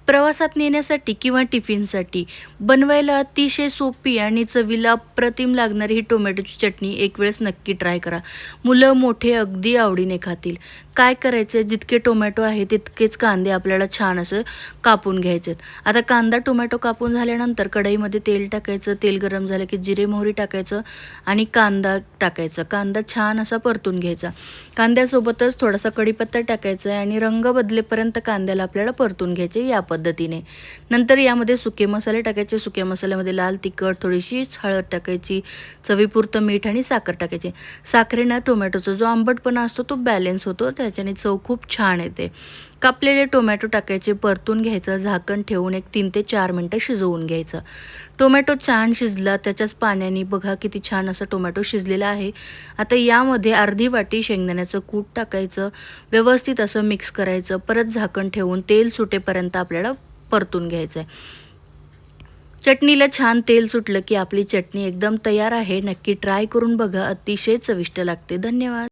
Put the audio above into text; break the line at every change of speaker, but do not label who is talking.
प्रवासात नेण्यासाठी किंवा टिफिनसाठी बनवायला अतिशय सोपी आणि चवीला अप्रतिम लागणारी ही टोमॅटोची चटणी एक वेळेस नक्की ट्राय करा. मुलं मोठे अगदी आवडीने खातील. काय करायचं, जितके टोमॅटो आहे तितकेच कांदे आपल्याला छान असं कापून घ्यायचे आहेत. आता कांदा टोमॅटो कापून झाल्यानंतर कढईमध्ये तेल टाकायचं. तेल गरम झालं की जिरे मोहरी टाकायचं आणि कांदा टाकायचा. कांदा छान असा परतून घ्यायचा. कांद्यासोबतच थोडासा कढीपत्ता टाकायचा आहे आणि रंग बदलेपर्यंत कांद्याला आपल्याला परतून घ्यायचे या पद्धतीने. नंतर यामध्ये सुके मसाले टाकायचे. सुक्या मसाल्यामध्ये लाल तिखट, थोडीशीच हळद टाकायची, चवीपुरतं मीठ आणि साखर टाकायची. साखरेनं टोमॅटोचा जो आंबटपणा असतो तो बॅलन्स होतो, त्याच्याने चव खूप छान येते. कापलेले टोमॅटो टाकायचे, परतून घ्यायचं, झाकण ठेवून एक 3 ते 4 मिनिटं शिजवून घ्यायचं. टोमॅटो छान शिजला, त्याच्याच पाण्याने बघा किती छान असा टोमॅटो शिजलेला आहे. आता यामध्ये अर्धी वाटी शेंगदाण्याचं कूट टाकायचं, व्यवस्थित असं मिक्स करायचं. परत झाकण ठेवून तेल सुटेपर्यंत आपल्याला परतून घ्यायचं आहे. चटणीला छान तेल सुटलं की आपली चटणी एकदम तयार आहे. नक्की ट्राय करून बघा, अतिशय चविष्ट लागते. धन्यवाद.